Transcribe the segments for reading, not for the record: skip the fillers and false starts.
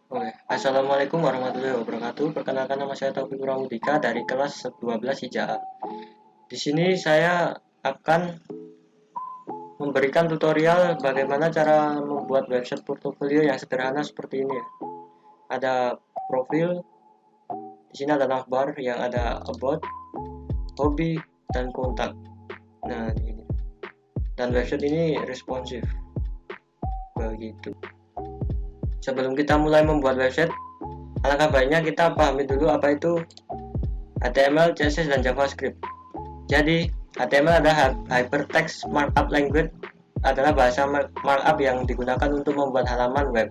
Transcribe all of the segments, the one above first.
Oke, Assalamualaikum warahmatullahi wabarakatuh. Perkenalkan nama saya Taufik Ramudika dari kelas 12 IJA. Di sini saya akan memberikan tutorial bagaimana cara membuat website portofolio yang sederhana seperti ini ya. Ada profil, di sini ada navbar yang ada about, hobi, dan kontak. Nah, ini. Dan website ini responsif. Begitu. Sebelum kita mulai membuat website, alangkah baiknya kita pahami dulu apa itu HTML, CSS, dan JavaScript. Jadi, HTML adalah Hypertext Markup Language adalah bahasa markup yang digunakan untuk membuat halaman web.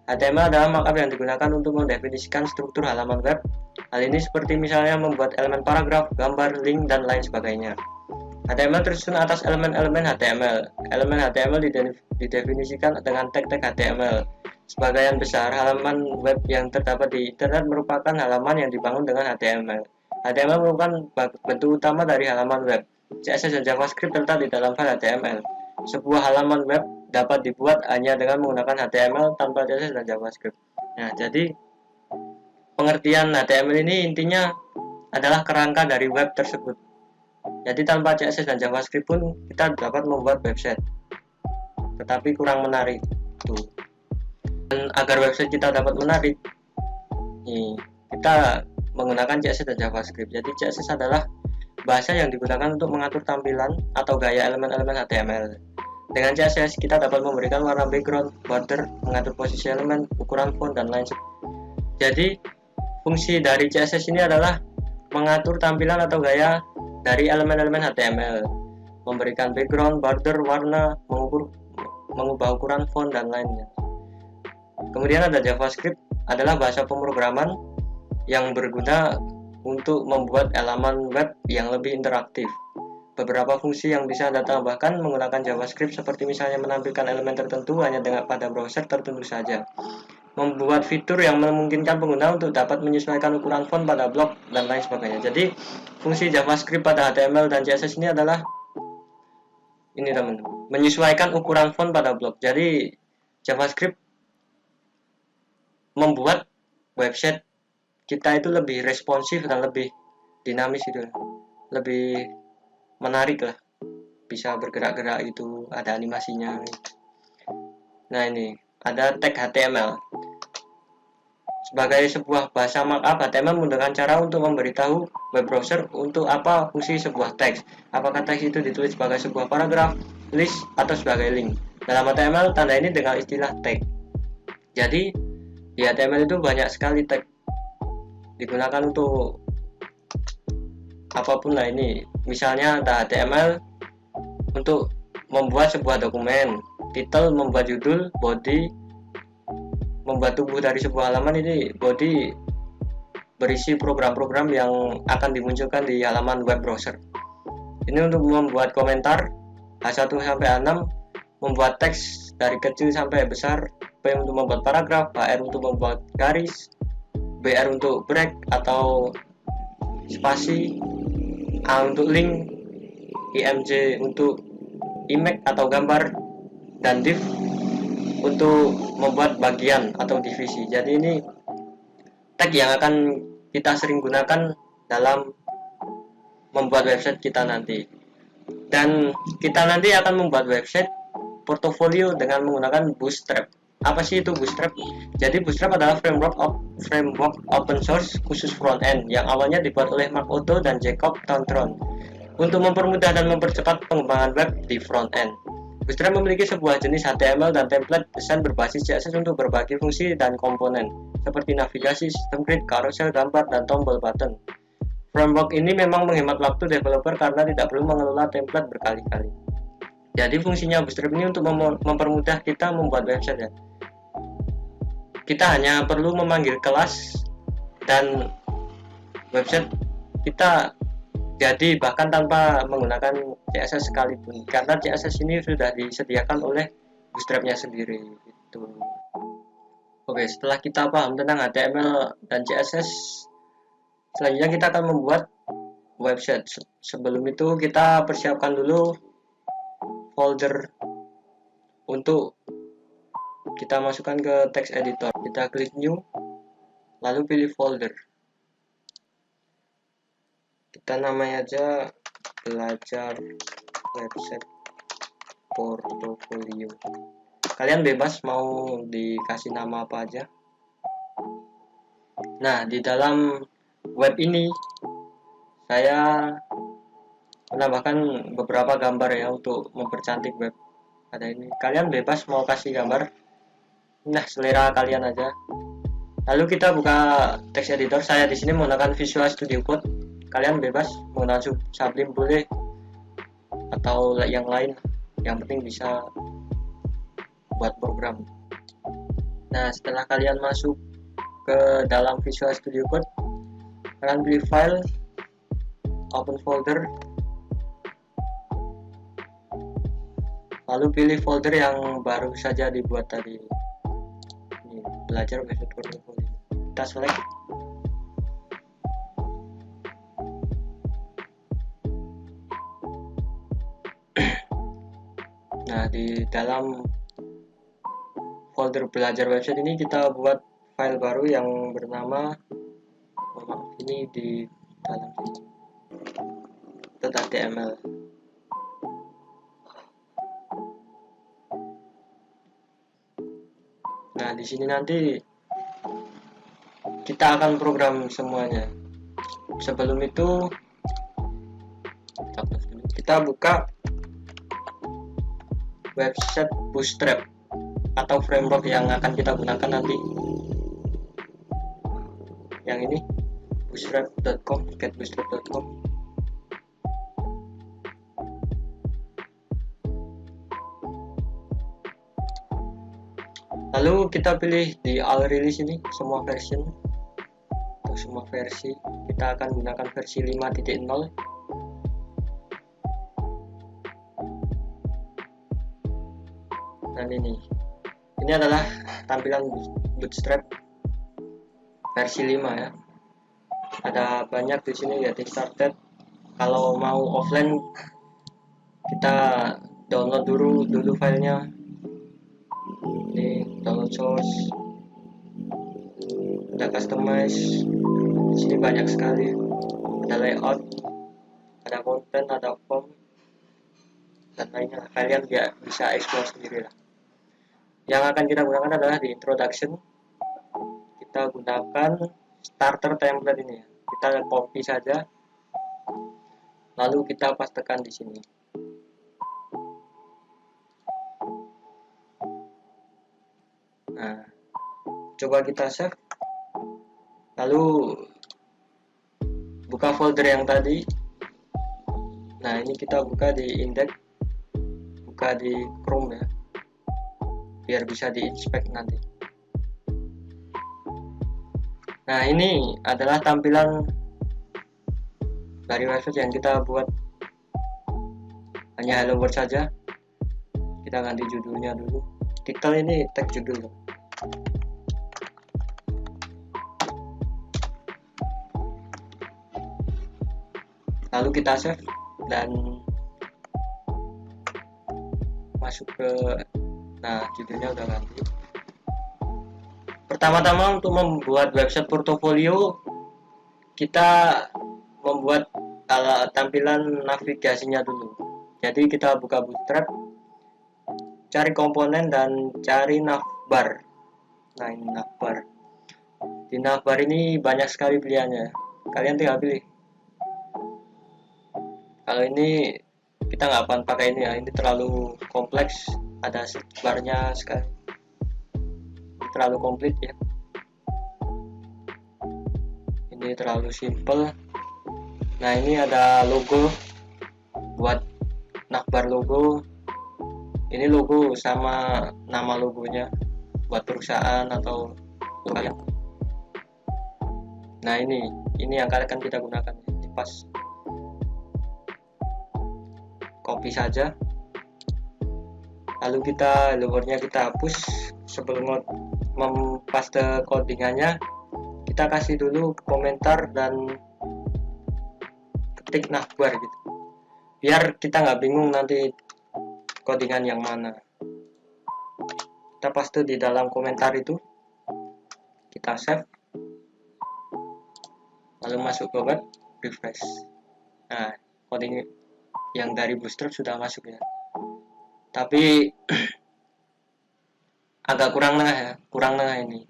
HTML adalah markup yang digunakan untuk mendefinisikan struktur halaman web. Hal ini seperti misalnya membuat elemen paragraf, gambar, link, dan lain sebagainya. HTML tersusun atas elemen-elemen HTML. Elemen HTML didefinisikan dengan tag-tag HTML. Sebagian besar halaman web yang terdapat di internet merupakan halaman yang dibangun dengan HTML. HTML merupakan bentuk utama dari halaman web. CSS dan JavaScript terletak di dalam file HTML. Sebuah halaman web dapat dibuat hanya dengan menggunakan HTML tanpa CSS dan JavaScript. Nah, jadi pengertian HTML ini intinya adalah kerangka dari web tersebut. Jadi tanpa CSS dan JavaScript pun kita dapat membuat website, tetapi kurang menarik. Tuh. Dan agar website kita dapat menarik, kita menggunakan CSS dan JavaScript. Jadi CSS adalah bahasa yang digunakan untuk mengatur tampilan atau gaya elemen-elemen HTML. Dengan CSS kita dapat memberikan warna background, border, mengatur posisi elemen, ukuran font, dan lain sebagainya. Jadi fungsi dari CSS ini adalah mengatur tampilan atau gaya dari elemen-elemen HTML, memberikan background, border, warna, mengubah ukuran font, dan lainnya. Kemudian ada JavaScript, adalah bahasa pemrograman yang berguna untuk membuat halaman web yang lebih interaktif. Beberapa fungsi yang bisa Anda tambahkan menggunakan JavaScript seperti misalnya menampilkan elemen tertentu hanya dengan pada browser tertentu saja. Membuat fitur yang memungkinkan pengguna untuk dapat menyesuaikan ukuran font pada blog dan lain sebagainya. Jadi fungsi JavaScript pada HTML dan CSS ini adalah ini teman-teman, menyesuaikan ukuran font pada blog. Jadi JavaScript membuat website kita itu lebih responsif dan lebih dinamis gitu, lebih menarik lah, bisa bergerak-gerak itu, ada animasinya. Nah ini ada tag HTML. Sebagai sebuah bahasa markup, HTML menggunakan cara untuk memberitahu web browser untuk apa fungsi sebuah teks. Apakah teks itu ditulis sebagai sebuah paragraf, list, atau sebagai link. Dalam HTML, tanda ini dengan istilah tag. Jadi, di HTML itu banyak sekali tag. Digunakan untuk apapun lah ini. Misalnya, ada HTML untuk membuat sebuah dokumen. Title membuat judul, body membuat tubuh dari sebuah halaman. Ini body berisi program-program yang akan dimunculkan di halaman web browser. Ini untuk membuat komentar H1 sampai A6, membuat teks dari kecil sampai besar, P untuk membuat paragraf, HR untuk membuat garis, BR untuk break atau spasi, A untuk link, IMG untuk image atau gambar, dan div untuk membuat bagian atau divisi. Jadi ini tag yang akan kita sering gunakan dalam membuat website kita nanti. Dan kita nanti akan membuat website portofolio dengan menggunakan Bootstrap. Apa sih itu Bootstrap? Jadi Bootstrap adalah framework open source khusus front end yang awalnya dibuat oleh Mark Otto dan Jacob Tantron untuk mempermudah dan mempercepat pengembangan web di front end. Bootstrap memiliki sebuah jenis HTML dan template desain berbasis CSS untuk berbagai fungsi dan komponen, seperti navigasi, sistem grid, carousel, gambar, dan tombol button. Framework ini memang menghemat waktu developer karena tidak perlu mengelola template berkali-kali. Jadi fungsinya Bootstrap ini untuk mempermudah kita membuat website ya. Kita hanya perlu memanggil kelas dan website kita jadi bahkan tanpa menggunakan CSS sekalipun, karena CSS ini sudah disediakan oleh Bootstrap-nya sendiri itu. Oke, setelah kita paham tentang HTML dan CSS, selanjutnya kita akan membuat website. Sebelum itu kita persiapkan dulu folder untuk kita masukkan ke text editor, kita klik new, lalu pilih folder, kita namanya aja belajar website portofolio. Kalian bebas mau dikasih nama apa aja. Nah, di dalam web ini saya menambahkan beberapa gambar ya untuk mempercantik web. Ada ini, kalian bebas mau kasih gambar, nah selera kalian aja. Lalu kita buka text editor, saya di sini menggunakan Visual Studio Code. Kalian bebas menggunakan Sublime boleh atau yang lain, yang penting bisa buat program. Nah, setelah kalian masuk ke dalam Visual Studio Code, kalian pilih file, open folder, lalu pilih folder yang baru saja dibuat tadi. Ini belajar website portfolio. Kita select. Nah, di dalam folder belajar website ini kita buat file baru yang bernama, ini di dalam .html. Nah, di sini nanti kita akan program semuanya. Sebelum itu kita buka website Bootstrap atau framework yang akan kita gunakan nanti. Yang ini bootstrap.com, getbootstrap.com. Lalu kita pilih di all release ini, semua version atau semua versi. Kita akan gunakan versi 5.0. Dan ini adalah tampilan Bootstrap versi 5 ya. Ada banyak di sini ya, getting started. Kalau mau offline kita download dulu filenya. Ini download source, ada customize, di sini banyak sekali, ada layout, ada content, ada form, dan lainnya. Kalian bisa explore sendiri lah. Yang akan kita gunakan adalah di introduction. Kita gunakan starter template ini ya. Kita copy saja, lalu kita pastekan di sini. Nah, coba kita save, lalu buka folder yang tadi. Nah, ini kita buka di index, buka di Chrome ya, biar bisa diinspect nanti. Nah, ini adalah tampilan dari website yang kita buat, hanya hello world saja. Kita ganti judulnya dulu, title ini tag judul. Lalu kita save dan masuk ke, nah judulnya udah ganti. Pertama-tama untuk membuat website portofolio, kita membuat tampilan navigasinya dulu. Jadi kita buka Bootstrap, cari komponen dan cari navbar. Nah, ini navbar. Di navbar ini banyak sekali pilihannya. Kalian tinggal pilih. Kalau ini kita nggak akan pakai ini ya, ini terlalu kompleks, ada barnya sekali, terlalu komplit ya. Ini terlalu simple. Nah, ini ada logo, buat navbar logo. Ini logo sama nama logonya buat perusahaan atau kalian. Nah, ini yang akan kita gunakan. Ini pas, copy saja, lalu kita lowernya kita hapus. Sebelum mempaste codingannya, kita kasih dulu komentar dan ketik navbar gitu, biar kita nggak bingung nanti codingan yang mana. kita paste di dalam komentar itu, kita save, lalu masuk ke web, refresh. Nah, coding yang dari Bootstrap sudah masuk ya, tapi agak kurang nengah ya, kurang nengah ini.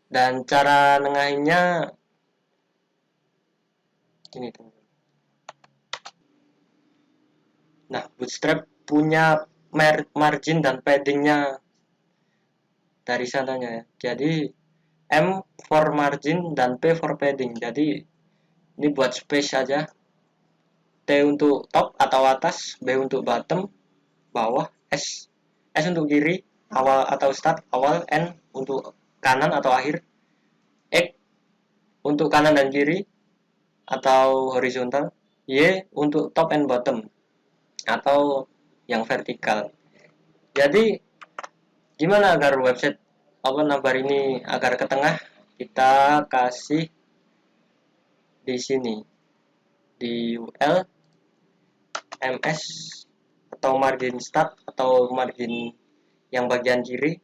Dan cara nengahinnya ini teman. Nah, Bootstrap punya margin dan paddingnya dari sananya ya. Jadi M for margin dan P for padding. Jadi ini buat space saja. T untuk top atau atas, B untuk bottom, bawah, S untuk kiri, awal atau start, awal, N untuk kanan atau akhir, X untuk kanan dan kiri atau horizontal, Y untuk top and bottom atau yang vertikal. Jadi gimana agar website navbar ini agar ke tengah? Kita kasih di sini di UL MS atau margin start atau margin yang bagian kiri,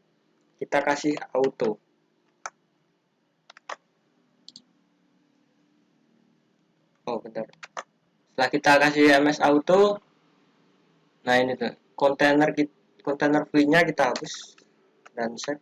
kita kasih auto. Oh bentar, setelah kita kasih MS auto, nah ini tuh kontainer fee-nya kita hapus dan save.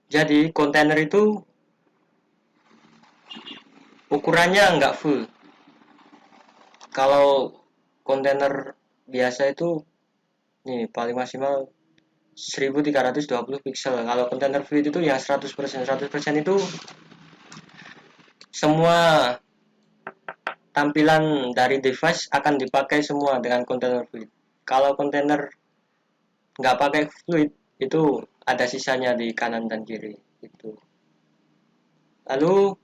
Jadi kontainer itu ukurannya nggak full. Kalau kontainer biasa itu nih paling maksimal 1320 pixel. Kalau kontainer fluid itu yang 100%. 100% itu semua tampilan dari device akan dipakai semua dengan kontainer fluid. Kalau kontainer nggak pakai fluid itu ada sisanya di kanan dan kiri itu. Lalu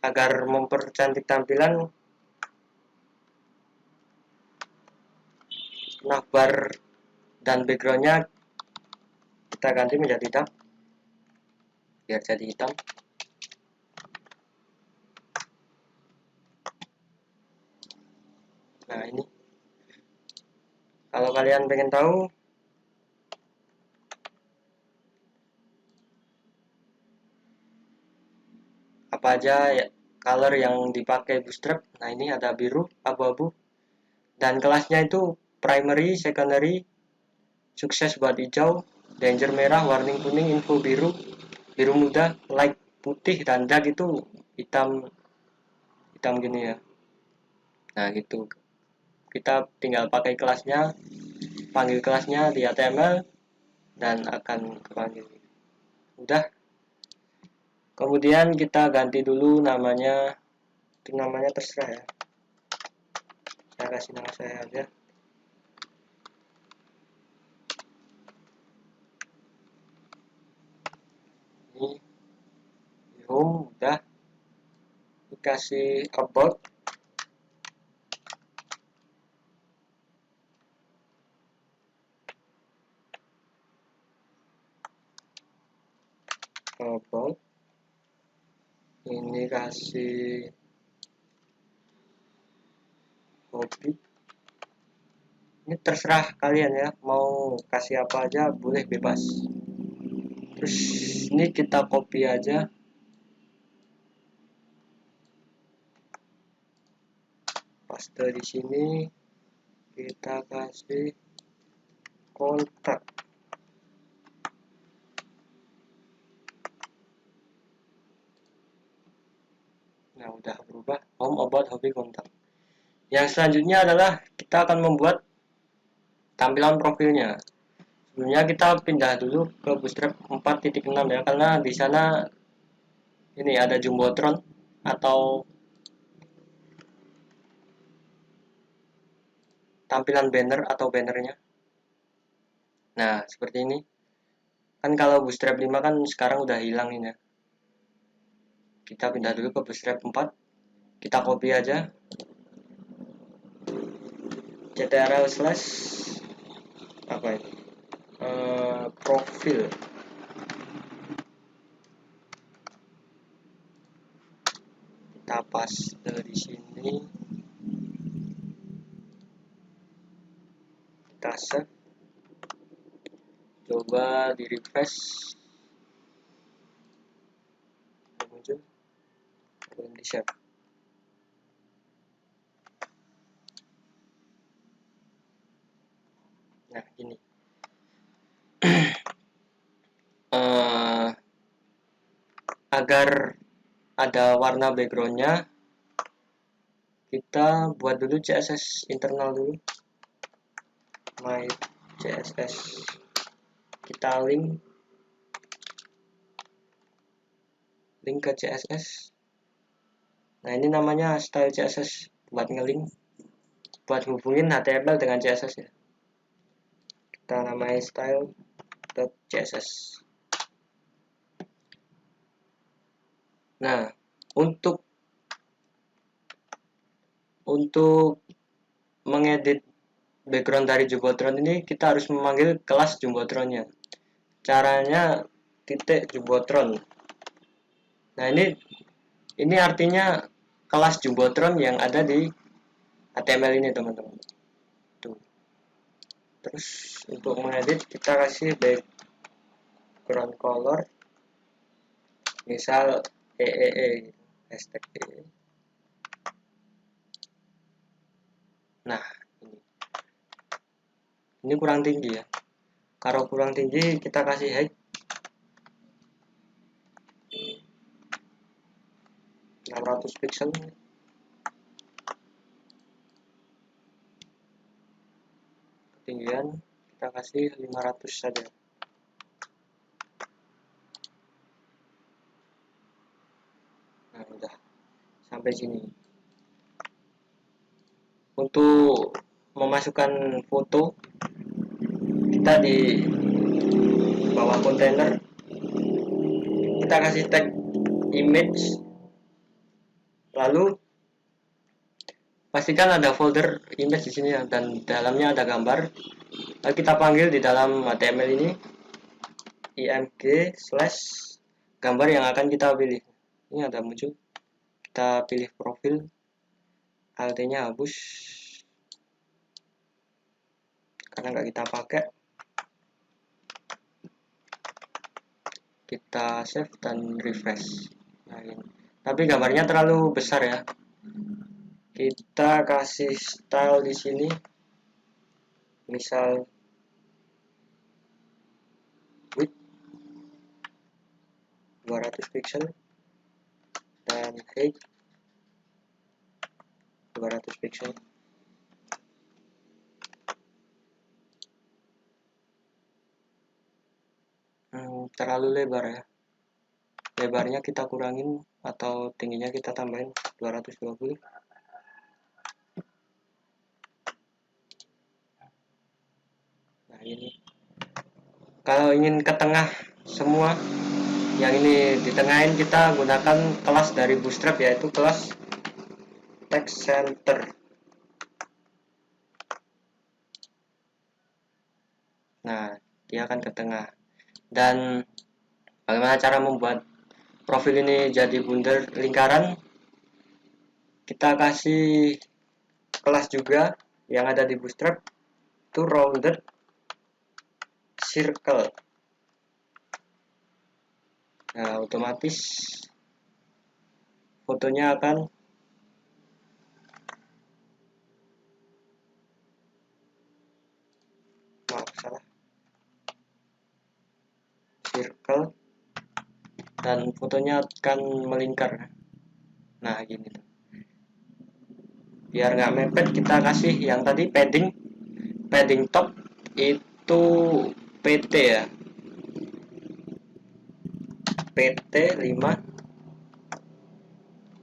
agar mempercantik tampilan, navbar dan backgroundnya kita ganti menjadi hitam biar jadi hitam. Nah ini kalau kalian pengen tahu apa aja ya, color yang dipakai Bootstrap, nah ini ada biru, abu-abu, dan kelasnya itu primary, secondary, sukses buat hijau, danger merah, warning kuning, info biru, biru muda, light putih, dan dark itu hitam gini ya. Nah gitu, kita tinggal pakai kelasnya, panggil kelasnya di HTML dan akan kepanggil. Udah. Kemudian kita ganti dulu namanya, itu namanya terserah ya, saya kasih nama saya aja. Ini home, udah, dikasih about, ini kasih hobi. Ini terserah kalian ya, mau kasih apa aja boleh, bebas. Terus ini kita copy aja, paste di sini, kita kasih kontak. Nah udah berubah, home, about, hobi, kontak. Yang selanjutnya adalah kita akan membuat tampilan profilnya. Sebelumnya kita pindah dulu ke Bootstrap 4.6 ya, karena di sana ini ada jumbotron atau tampilan banner atau bannernya. Nah seperti ini kan, kalau Bootstrap 5 kan sekarang udah hilang ini ya. Kita pindah dulu ke Bootstrap 4, kita copy aja, ctrl/, apa ini, profil. Kita paste di sini, kita save, coba di refresh, muncul, belum di save. Nah ini agar ada warna backgroundnya, kita buat dulu CSS internal dulu, my CSS, kita link ke CSS. Nah ini namanya style CSS, buat ngelink, buat hubungin HTML dengan CSS ya. Kita namai style.css. Nah untuk mengedit background dari Jumbotron ini, kita harus memanggil kelas Jumbotronnya. Caranya titik Jumbotron. Nah ini artinya kelas Jumbotron yang ada di HTML ini teman-teman. Tuh. Terus untuk mengedit kita kasih background color, misal hashtag EE. Nah ini kurang tinggi ya. Kalau kurang tinggi kita kasih height 600 pixel. Ketinggian kita kasih 500 saja. Nah udah sampai sini. Untuk memasukkan foto, kita di bawah kontainer kita kasih tag image, lalu pastikan ada folder image di sini ya, dan dalamnya ada gambar. Lalu kita panggil di dalam HTML ini img slash gambar yang akan kita pilih. Ini ada muncul, kita pilih profil, alt nya hapus karena nggak kita pakai. Kita save dan refresh. Nah, ini. Tapi gambarnya terlalu besar ya. Kita kasih style di sini, misal width 200 pixel dan height 200 pixel. Terlalu lebar ya. Lebarnya kita kurangin atau tingginya kita tambahin 220. Nah ini kalau ingin ke tengah semua, yang ini ditengahin, kita gunakan kelas dari Bootstrap, yaitu kelas text center. Nah dia akan ke tengah. Dan bagaimana cara membuat profil ini jadi bundar lingkaran? Kita kasih kelas juga yang ada di Bootstrap, itu rounded circle. Nah otomatis fotonya akan circle dan fotonya akan melingkar. Nah gini tuh. Biar nggak mepet, kita kasih yang tadi padding top itu PT ya, PT 5,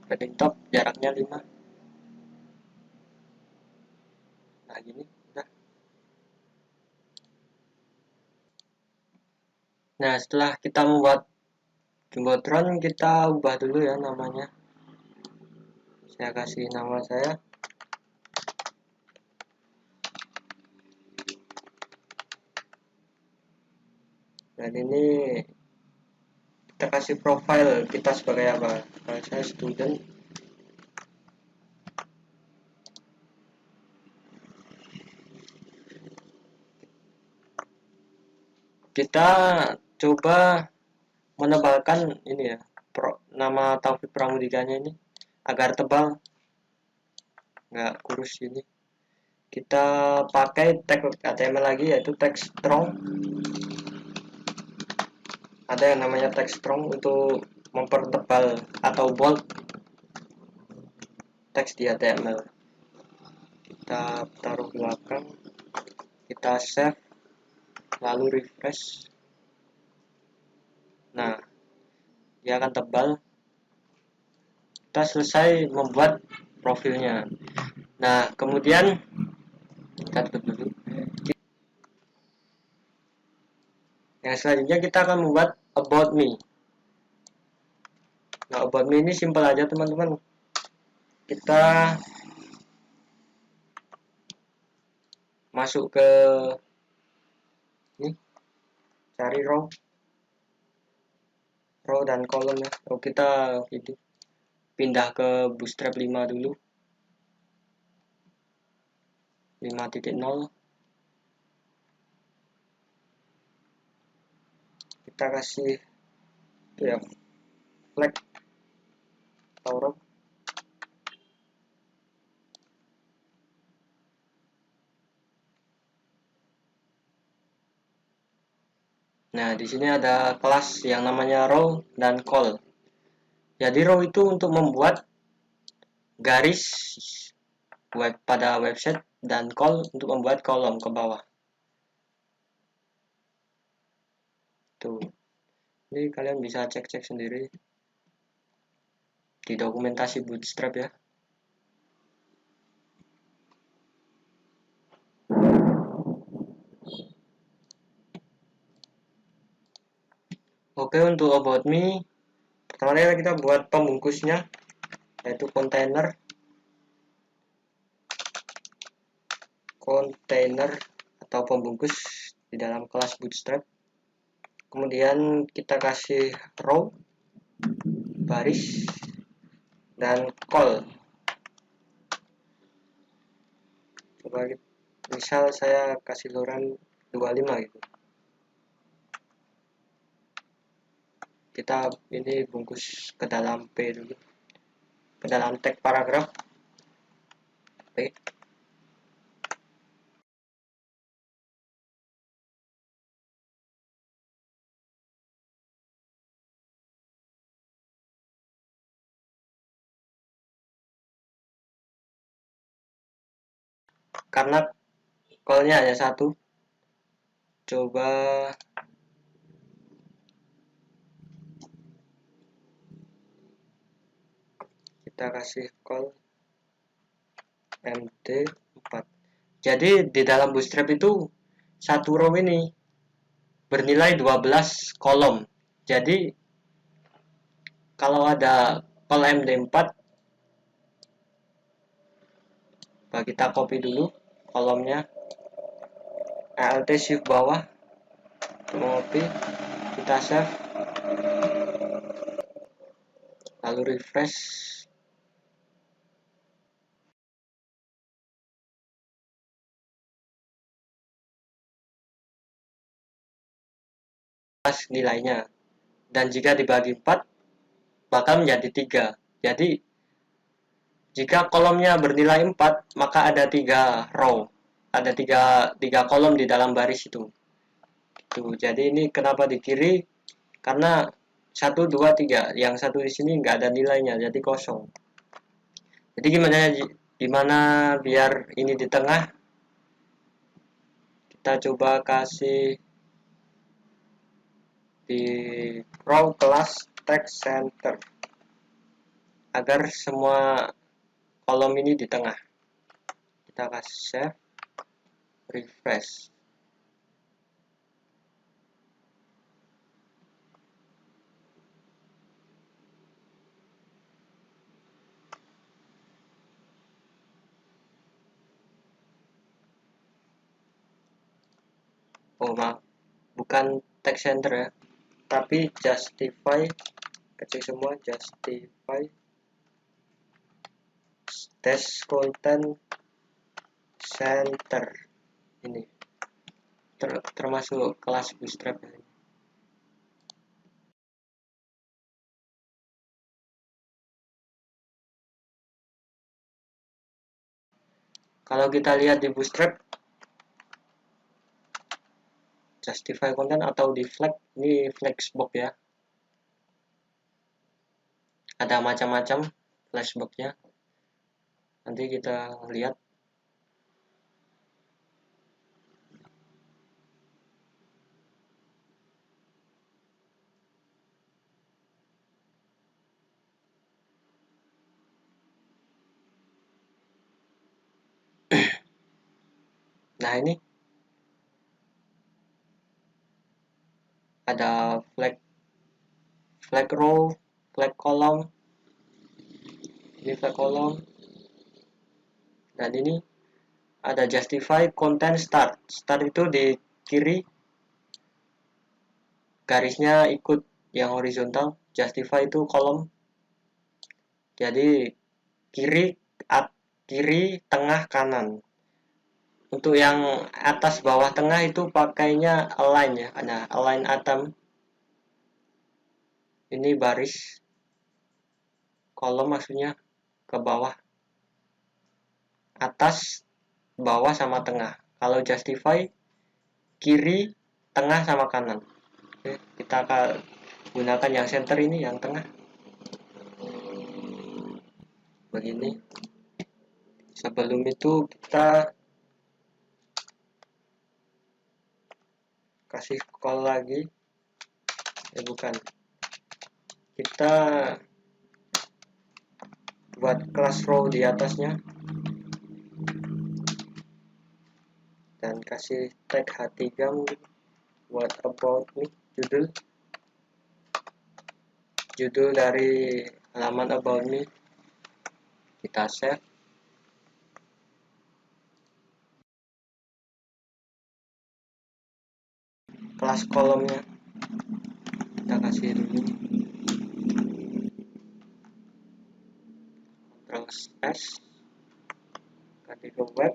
padding top jaraknya 5. Nah gini udah. Nah setelah kita membuat Jumbotron, kita ubah dulu ya namanya. Saya kasih nama saya Dan ini kita kasih profile kita sebagai apa. Saya student. Kita coba menebalkan ini ya, nama Taufik Pramudikanya ini agar tebal, nggak kurus ini. Kita pakai tag HTML lagi, yaitu tag strong. Ada yang namanya tag strong untuk mempertebal atau bold teks di HTML. Kita taruh belakang, kita save, lalu refresh. Nah, dia akan tebal. Kita selesai membuat profilnya. Nah, kemudian kita tutup dulu. Yang selanjutnya kita akan membuat about me. Nah, about me ini simple aja teman-teman. Kita masuk ke ini, cari row dan column ya. Oh, kita itu pindah ke Bootstrap 5 dulu. 5.0. Kita kasih ya flag atau row. Nah, di sini ada kelas yang namanya row dan col. Jadi row itu untuk membuat garis web pada website, dan col untuk membuat kolom ke bawah. Tuh. Ini kalian bisa cek-cek sendiri di dokumentasi Bootstrap ya. Oke, untuk about me, pertama kita buat pembungkusnya, yaitu container atau pembungkus di dalam kelas Bootstrap. Kemudian kita kasih row, baris, dan col. Coba misal saya kasih loran 25 gitu. Kita ini bungkus ke dalam P dulu, ke dalam tag paragraf P. Karena call-nya hanya satu, coba kita kasih call md4. Jadi di dalam Bootstrap itu satu row ini bernilai 12 kolom. Jadi kalau ada call md4, kita copy dulu kolomnya, alt shift bawah, copy, kita save, lalu refresh. Nilainya, dan jika dibagi 4 bakal menjadi 3. Jadi jika kolomnya bernilai 4, maka ada 3 row, ada 3 kolom di dalam baris itu. Tuh, jadi ini kenapa di kiri, karena 1, 2, 3, yang satu di sini nggak ada nilainya, jadi kosong. Jadi gimana biar ini di tengah? Kita coba kasih di row kelas text center agar semua kolom ini di tengah. Kita kasih save, refresh. Oh maaf, bukan text center ya, tapi justify kecil semua, justify dash content center ini termasuk kelas bootstrap ya. Kalau kita lihat di bootstrap justify content atau di flag, ini flexbox ya, ada macam-macam flexboxnya, nanti kita lihat. Nah ini ada flag row, flag column, ini flag column, dan ini ada justify content start. Start itu di kiri, garisnya ikut yang horizontal, justify itu kolom, jadi kiri tengah kanan. Untuk yang atas bawah tengah itu pakainya align ya, ada align atom, ini baris kolom maksudnya ke bawah, atas bawah sama tengah. Kalau justify kiri tengah sama kanan. Oke, kita akan gunakan yang center ini, yang tengah begini. Sebelum itu kita kasih call lagi, bukan, kita buat class row di atasnya dan kasih tag H3 mungkin buat about me, judul dari halaman about me, kita save. Kelas kolomnya kita kasih dulu Ctrl S, ganti ke web,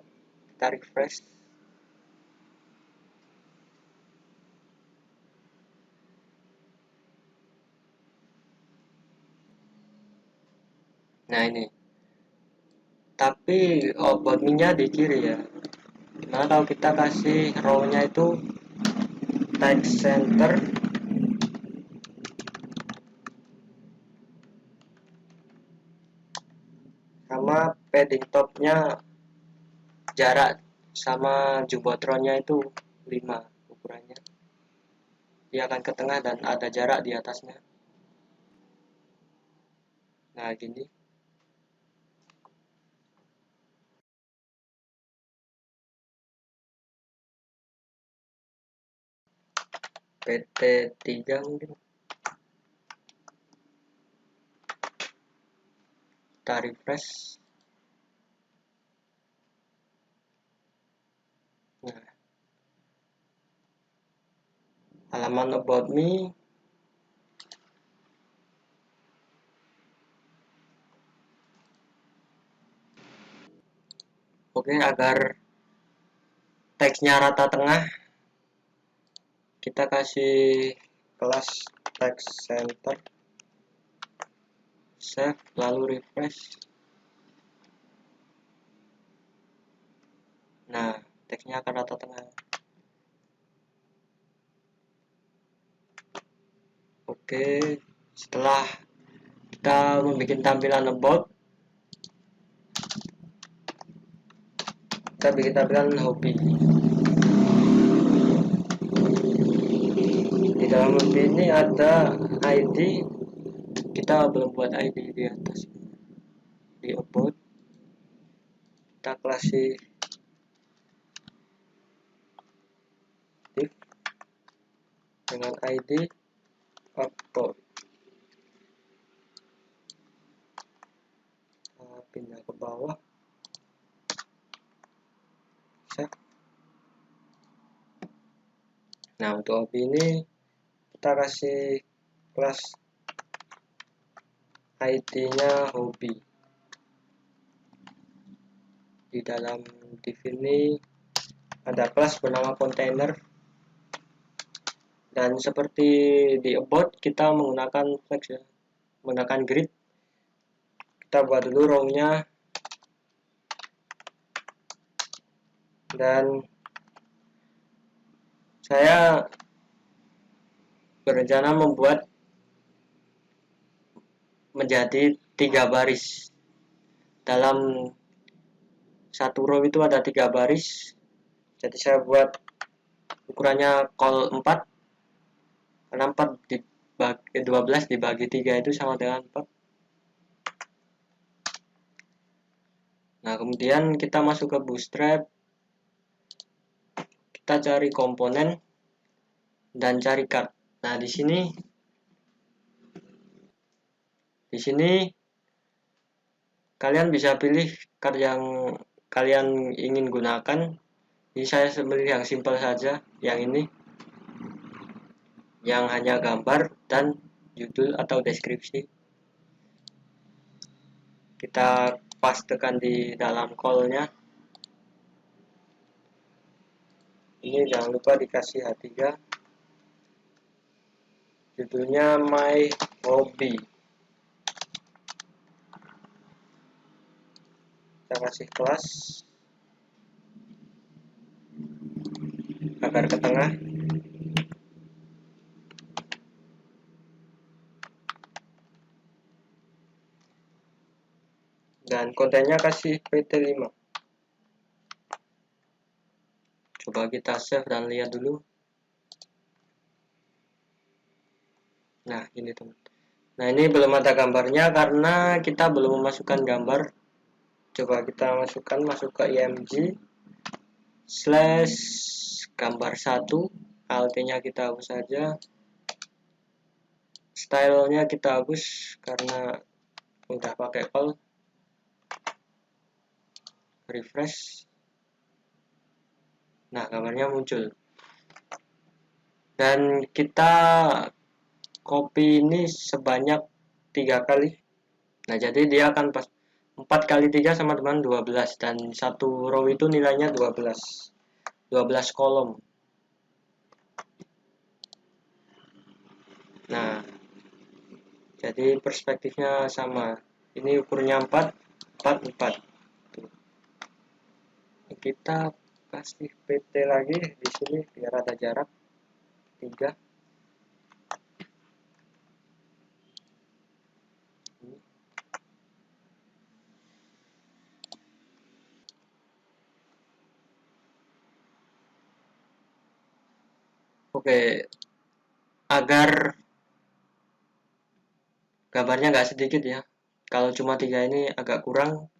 kita refresh. Nah ini, tapi about me-nya di kiri ya. Gimana kalau kita kasih row-nya itu text center sama padding top-nya jarak sama jumbotronnya itu 5 ukurannya. Dia akan ke tengah dan ada jarak di atasnya. Nah gini. PT3 mungkin. Kita refresh. Nah, halaman about me oke, agar teksnya rata tengah kita kasih kelas text center, save, lalu refresh. Nah, teksnya akan rata tengah. Oke, setelah kita membuat tampilan about, kita bikin tampilan hobi. Di dalam hobi ini ada ID, kita belum buat ID di atas. Di about, kita kasih div dengan ID about. Pindah ke bawah, save. Nah, untuk hobi ini kita kasih kelas ID-nya hobi. Di dalam div ini ada kelas bernama container, dan seperti di about kita menggunakan flex ya, menggunakan grid. Kita buat dulu row-nya, dan saya berencana membuat menjadi 3 baris. Dalam satu row itu ada 3 baris, jadi saya buat ukurannya col 4, karena 4 dibagi 12 dibagi 3 itu sama dengan 4. Nah, kemudian kita masuk ke bootstrap, kita cari komponen dan cari card. Nah, di sini kalian bisa pilih card yang kalian ingin gunakan. Ini saya pilih yang simple saja, yang ini, yang hanya gambar dan judul atau deskripsi. Kita pastekan di dalam call-nya. Ini jangan lupa dikasih H3, judulnya my hobby. Kita kasih kelas agar ke tengah. Dan kontennya kasih pt5. Coba kita save dan lihat dulu. Nah, ini teman. Nah, ini belum ada gambarnya karena kita belum memasukkan gambar. Coba kita masuk ke img slash gambar 1, alt-nya kita hapus saja, stylenya kita hapus karena udah pakai call. Refresh. Nah, gambarnya muncul. Dan kita copy ini sebanyak 3 kali. Nah, jadi dia akan pas 4 kali 3 sama dengan 12, dan satu row itu nilainya 12 kolom. Nah, jadi perspektifnya sama. Ini ukurnya 4, 4, 4. Kita kasih PT lagi di sini biar ada jarak 3. Oke, agar gambarnya nggak sedikit ya, kalau cuma 3 ini agak kurang,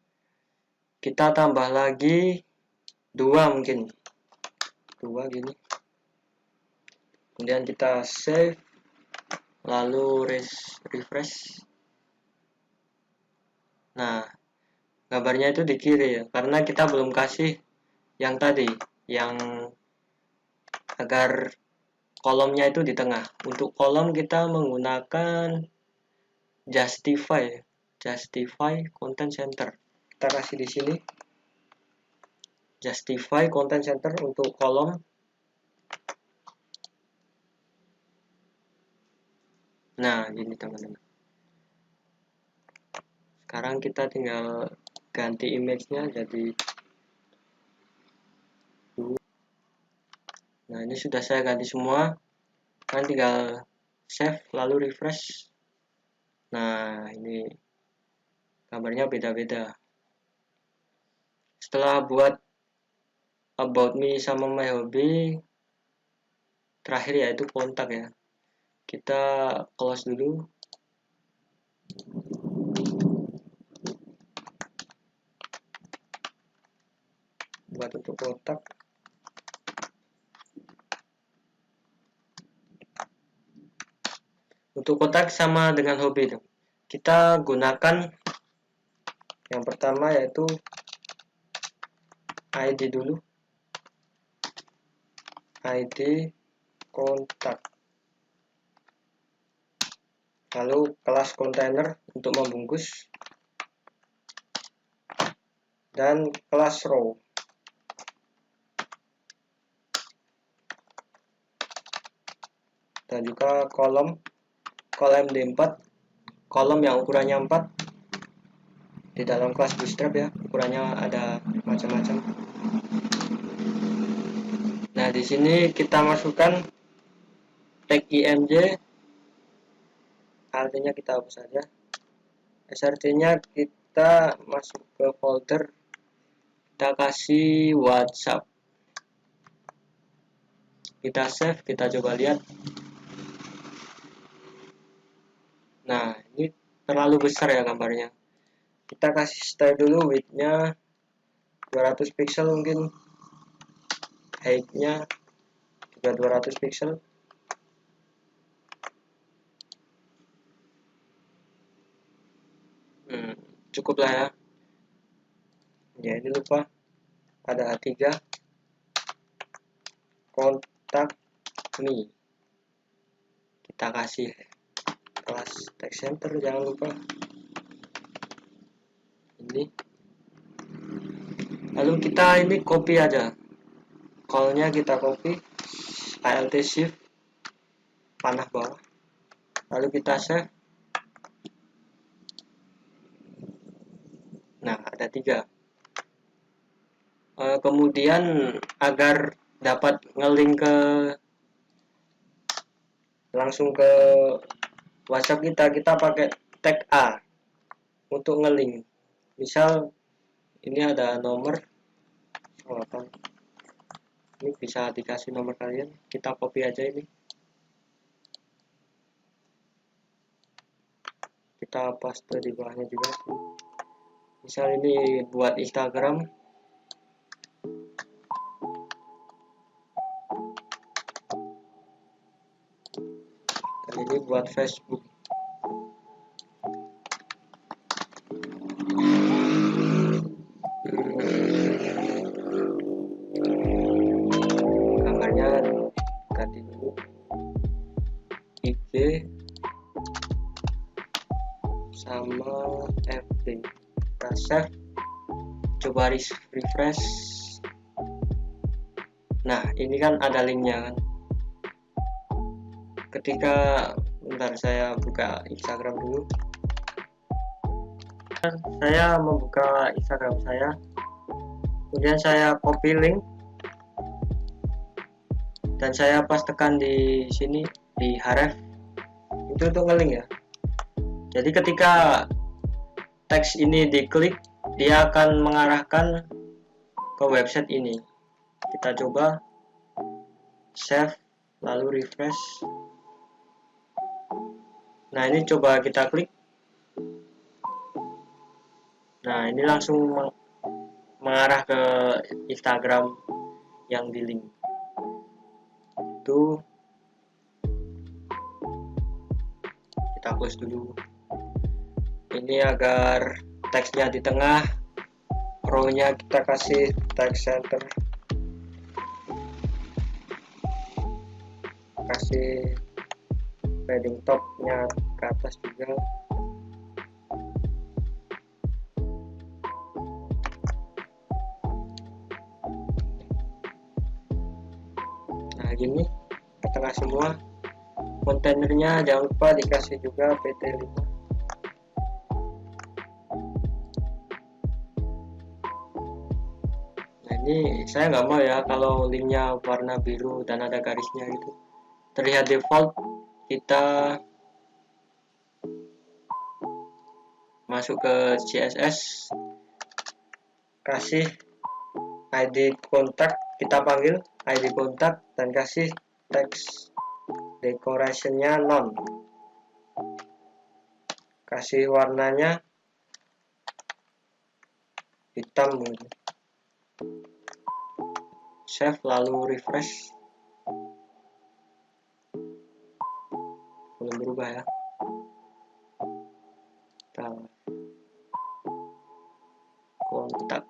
kita tambah lagi 2 mungkin, 2 gini. Kemudian kita save, lalu refresh. Nah, gambarnya itu di kiri ya, karena kita belum kasih yang tadi, yang agar kolomnya itu di tengah. Untuk kolom kita menggunakan justify content center. Kita kasih di sini justify content center untuk kolom. Nah, gini teman-teman. Sekarang kita tinggal ganti image-nya jadi. Nah, ini sudah saya ganti semua. Kan tinggal save lalu refresh. Nah, ini gambarnya beda-beda. Setelah buat about me sama my hobby, terakhir yaitu kontak ya. Kita close dulu. Buat untuk kontak. Untuk kontak sama dengan hobi. Kita gunakan yang pertama yaitu ID dulu. ID kontak. lalu kelas kontainer untuk membungkus, dan kelas row. Dan juga kolom MD4, kolom yang ukurannya 4 di dalam kelas Bootstrap ya, ukurannya ada macam-macam. Nah, di sini kita masukkan tag img, artinya kita hapus saja. SRT-nya kita masuk ke folder, kita kasih WhatsApp, kita save, kita coba lihat. Nah, ini terlalu besar ya gambarnya. Kita kasih style dulu, width-nya 200 pixel mungkin, height-nya juga 200 pixel. Cukup lah ya. Ya, ini lupa ada A3, kontak me, kita kasih kelas text center, jangan lupa ini. Lalu kita ini copy aja, call-nya kita copy, Alt Shift panah bawah, lalu kita save. Nah, ada 3. Kemudian agar dapat ngelink ke langsung ke WhatsApp kita pakai tag A untuk ngelink. Misal ini ada nomor 8, ini bisa dikasih nomor kalian, kita copy aja ini, kita paste di bawahnya juga. Misal ini buat Instagram, dan ini buat Facebook. Gambarnya ganti dulu, IG sama FB, kita save, coba refresh. Nah, ini kan ada linknya kan. Ketika bentar, saya buka Instagram dulu. Saya membuka Instagram saya, kemudian saya copy link dan saya pastekan di sini di href, itu untuk ngelink ya. Jadi ketika teks ini diklik, dia akan mengarahkan ke website ini. Kita coba save, lalu refresh. Nah, ini coba kita klik. Nah, ini langsung mengarah ke Instagram yang di link itu. Kita close dulu ini agar teksnya di tengah, row-nya kita kasih text center, kasih padding top-nya ke atas juga. Nah, gini ke tengah semua. Kontainernya jangan lupa dikasih juga PT5. Nah, ini saya nggak mau ya kalau linknya warna biru dan ada garisnya gitu. Terlihat default. Kita masuk ke CSS, kasih ID kontak, kita panggil ID kontak dan kasih text decoration-nya none, kasih warnanya hitam, save lalu refresh. Belum berubah ya. Kita kontak,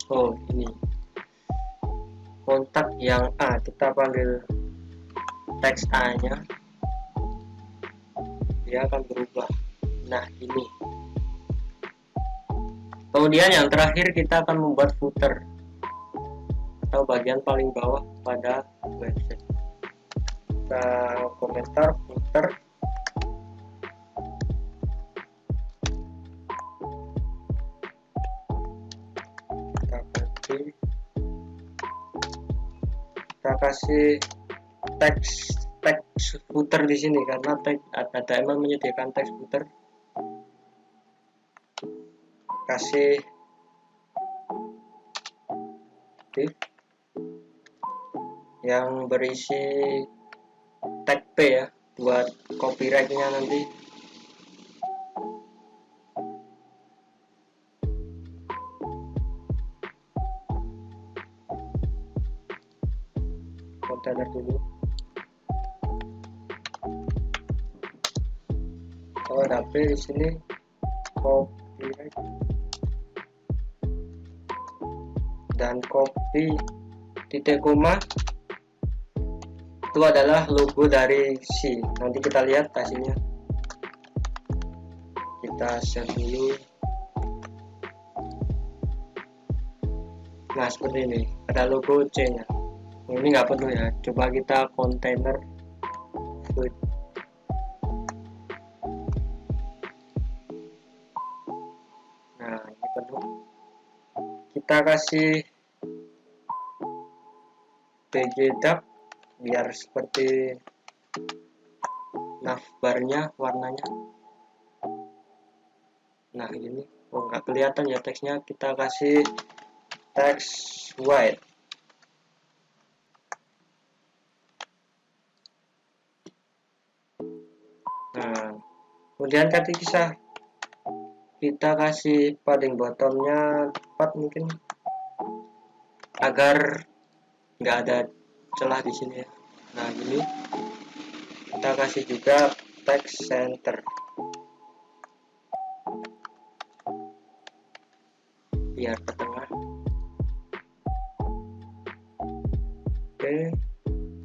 Oh, ini kontak yang A, kita panggil teks A nya, dia akan berubah. Nah, ini. Kemudian yang terakhir kita akan membuat footer atau bagian paling bawah pada website. Kita komentar footer, kita kasih teks footer di sini karena teks HTML menyediakan teks footer. Kasih div yang berisi tag P ya, buat copyrightnya nanti. Kontainer dulu. Oh, ada P di sini, copyright dan copy titik koma itu adalah logo dari C. Nanti kita lihat hasilnya. Kita save dulu. Nah, seperti ini, ada logo C nya. Ini nggak perlu ya, coba kita container food. Nah, ini perlu kita kasih pgdap biar seperti navbarnya warnanya. Nah, ini nggak kelihatan ya teksnya, kita kasih teks white. Nah, kemudian kita kasih padding bottomnya 4 mungkin agar nggak ada celah di sini ya. Nah, ini kita kasih juga text center biar ke tengah. Oke,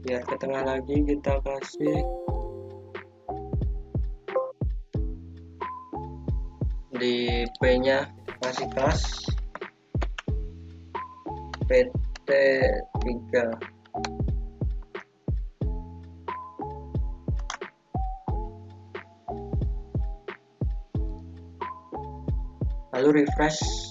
biar ke tengah lagi kita kasih di P nya kasih kelas PT3. Lalu refresh.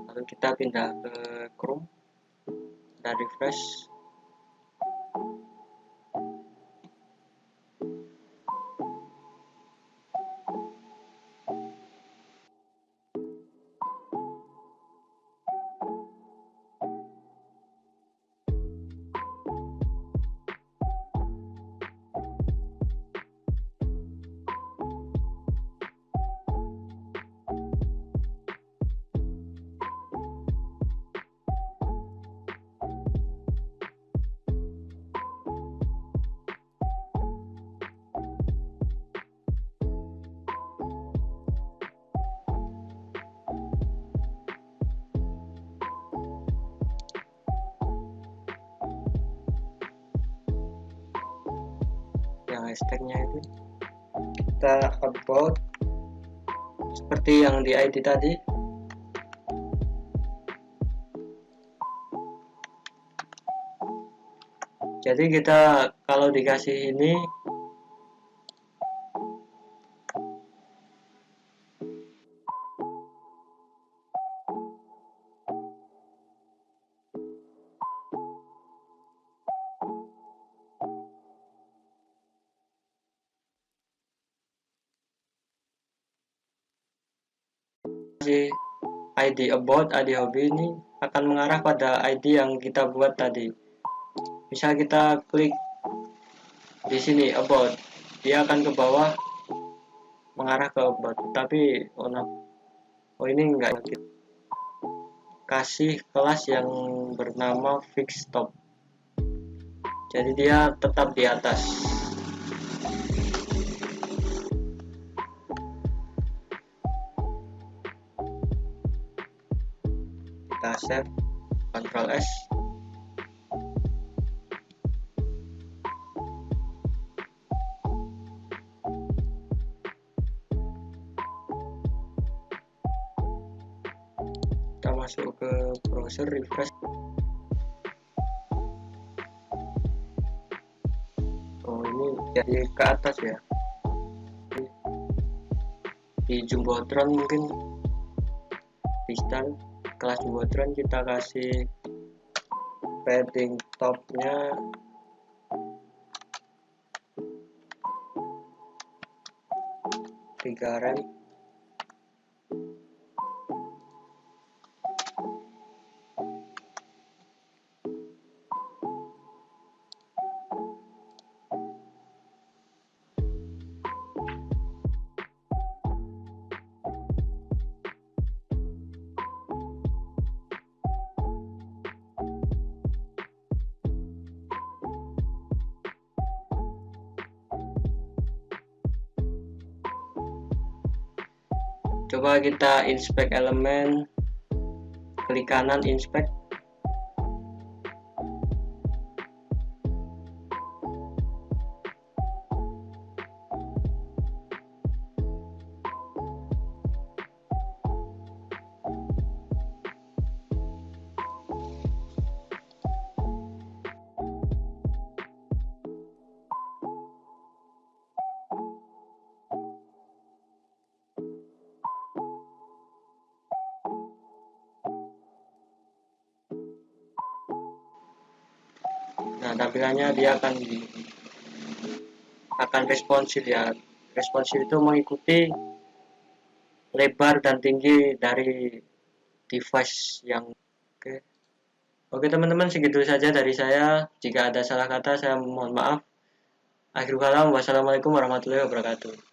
Lalu kita pindah ke Chrome dan refresh. Yang hashtagnya itu kita about seperti yang di ID tadi. Jadi kita kalau dikasih ini ID about, ID hobby ini akan mengarah pada ID yang kita buat tadi. Misal kita klik di sini about, dia akan ke bawah mengarah ke about. Tapi oh ini enggak. kasih kelas yang bernama fix top, jadi dia tetap di atas. Kita save, Ctrl S. Kita masuk ke browser, refresh. Oh, ini jadi ke atas ya, di Jumbotron mungkin di style kelas Jumbotron kita kasih padding topnya 3 rem. Coba kita inspect elemen, klik kanan inspect. Nah, tampilannya dia akan responsif ya. Responsif itu mengikuti lebar dan tinggi dari device yang oke. Oke teman-teman, segitu saja dari saya. Jika ada salah kata saya mohon maaf. Akhirul kalam, wassalamualaikum warahmatullahi wabarakatuh.